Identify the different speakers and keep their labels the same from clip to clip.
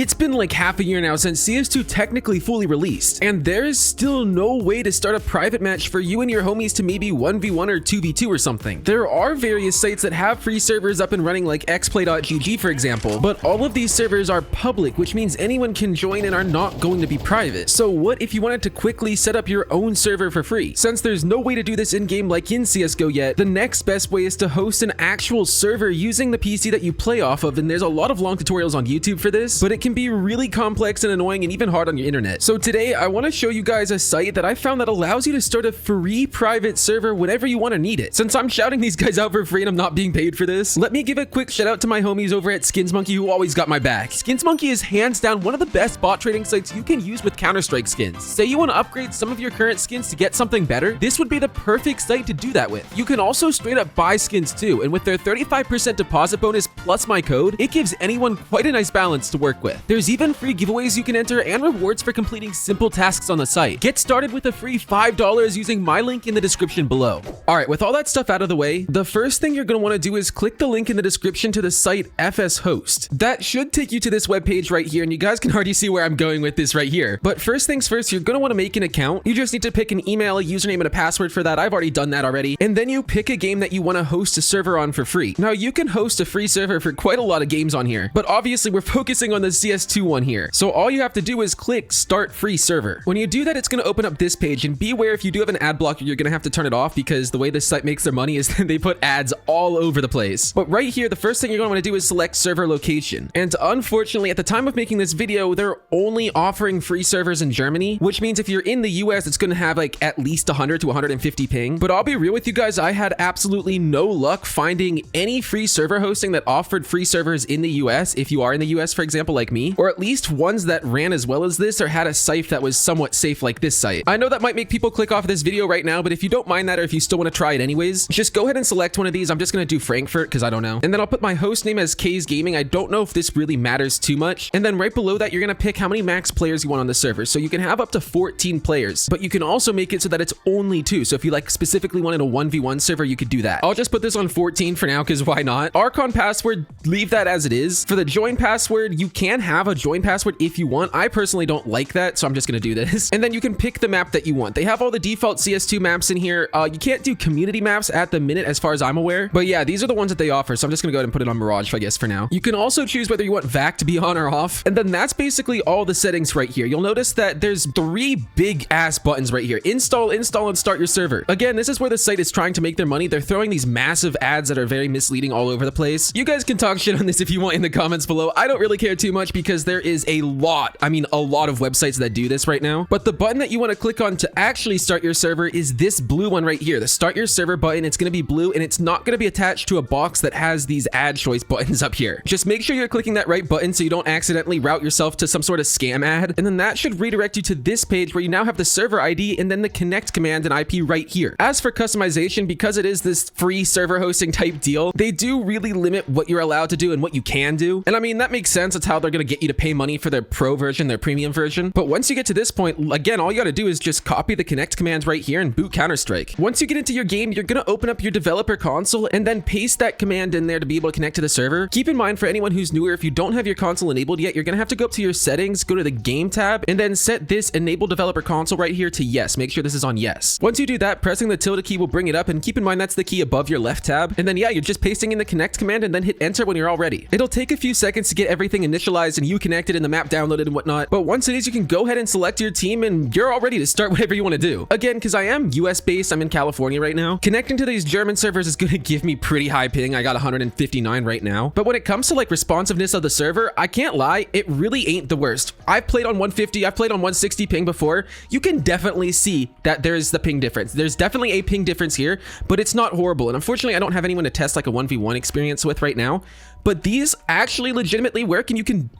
Speaker 1: It's been like half a year now since CS2 technically fully released, and there is still no way to start a private match for you and your homies to maybe 1v1 or 2v2 or something. There are various sites that have free servers up and running like xplay.gg for example, but all of these servers are public, which means anyone can join and are not going to be private. So what if you wanted to quickly set up your own server for free? Since there's no way to do this in-game like in CSGO yet, the next best way is to host an actual server using the PC that you play off of, and there's a lot of long tutorials on YouTube for this, but it can be really complex and annoying and even hard on your internet. So today I want to show you guys a site that I found that allows you to start a free private server whenever you want to need it. Since I'm shouting these guys out for free and I'm not being paid for this, let me give a quick shout out to my homies over at SkinsMonkey who always got my back. SkinsMonkey is hands down one of the best bot trading sites you can use with Counter-Strike skins. Say you want to upgrade some of your current skins to get something better, this would be the perfect site to do that with. You can also straight up buy skins too, and with their 35% deposit bonus plus my code, it gives anyone quite a nice balance to work with. There's even free giveaways you can enter and rewards for completing simple tasks on the site. Get started with a free $5 using my link in the description below. Alright, with all that stuff out of the way, the first thing you're going to want to do is click the link in the description to the site FSHost. That should take you to this webpage right here, and you guys can already see where I'm going with this right here. But first things first, you're going to want to make an account. You just need to pick an email, a username, and a password for that. I've already done that already. And then you pick a game that you want to host a server on for free. Now, you can host a free server for quite a lot of games on here, but obviously we're focusing on the CS2 one here. So all you have to do is click Start Free Server. When you do that, it's going to open up this page, and beware if you do have an ad blocker, you're going to have to turn it off because the way this site makes their money is that they put ads all over the place. But right here, the first thing you're going to want to do is select server location. And unfortunately, at the time of making this video, they're only offering free servers in Germany, which means if you're in the US, it's going to have like at least 100 to 150 ping. But I'll be real with you guys, I had absolutely no luck finding any free server hosting that offered free servers in the US, if you are in the US, for example, like me, or at least ones that ran as well as this or had a site that was somewhat safe like this site. I know that might make people click off this video right now, but if you don't mind that, or if you still want to try it anyways, just go ahead and select one of these. I'm just going to do Frankfurt because I don't know. And then I'll put my host name as CAZE Gaming. I don't know if this really matters too much. And then right below that, you're going to pick how many max players you want on the server. So you can have up to 14 players, but you can also make it so that it's only 2. So if you like specifically wanted a 1v1 server, you could do that. I'll just put this on 14 for now because why not? Archon password, leave that as it is. For the join password, you can have a join password if you want. I personally don't like that, so I'm just going to do this. And then you can pick the map that you want. They have all the default CS2 maps in here. You can't do community maps at the minute as far as I'm aware, but yeah, these are the ones that they offer. So I'm just going to go ahead and put it on Mirage, I guess, for now. You can also choose whether you want VAC to be on or off. And then that's basically all the settings right here. You'll notice that there's 3 big ass buttons right here. Install, and start your server. Again, this is where the site is trying to make their money. They're throwing these massive ads that are very misleading all over the place. You guys can talk shit on this if you want in the comments below. I don't really care too much because there is a lot of websites that do this right now. But the button that you want to click on to actually start your server is this blue one right here, the start your server button. It's going to be blue and it's not going to be attached to a box that has these ad choice buttons up here. Just make sure you're clicking that right button so you don't accidentally route yourself to some sort of scam ad. And then that should redirect you to this page where you now have the server ID and then the connect command and IP right here. As for customization, because it is this free server hosting type deal, they do really limit what you're allowed to do and what you can do. And I mean, that makes sense. That's how they're going to get you to pay money for their pro version, their premium version. But once you get to this point, again, all you got to do is just copy the connect command right here and boot Counter-Strike. Once you get into your game, you're going to open up your developer console and then paste that command in there to be able to connect to the server. Keep in mind, for anyone who's newer, if you don't have your console enabled yet, you're going to have to go up to your settings, go to the game tab, and then set this enable developer console right here to yes. Make sure this is on yes. Once you do that, pressing the tilde key will bring it up, and keep in mind that's the key above your left tab. And then yeah, you're just pasting in the connect command and then hit enter when you're all ready. It'll take a few seconds to get everything initialized and you connected and the map downloaded and whatnot. But once it is, you can go ahead and select your team and you're all ready to start whatever you want to do. Again, because I am US based, I'm in California right now. Connecting to these German servers is going to give me pretty high ping. I got 159 right now. But when it comes to like responsiveness of the server, I can't lie, it really ain't the worst. I've played on 150, I've played on 160 ping before. You can definitely see that there's the ping difference. There's definitely a ping difference here, but it's not horrible. And unfortunately, I don't have anyone to test like a 1v1 experience with right now. But these actually legitimately work, and you can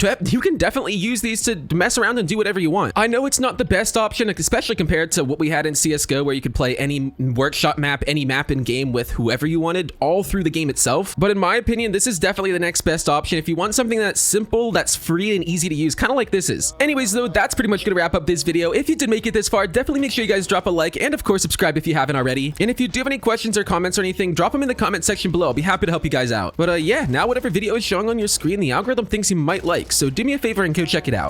Speaker 1: definitely use these to mess around and do whatever you want. I know it's not the best option, especially compared to what we had in CSGO, where you could play any workshop map, any map in game with whoever you wanted all through the game itself. But in my opinion, this is definitely the next best option if you want something that's simple, that's free and easy to use, kind of like this is. Anyways, though, that's pretty much gonna wrap up this video. If you did make it this far, definitely make sure you guys drop a like and of course subscribe if you haven't already. And if you do have any questions or comments or anything, drop them in the comment section below. I'll be happy to help you guys out. But yeah, now whatever video video is showing on your screen the algorithm thinks you might like, so do me a favor and go check it out.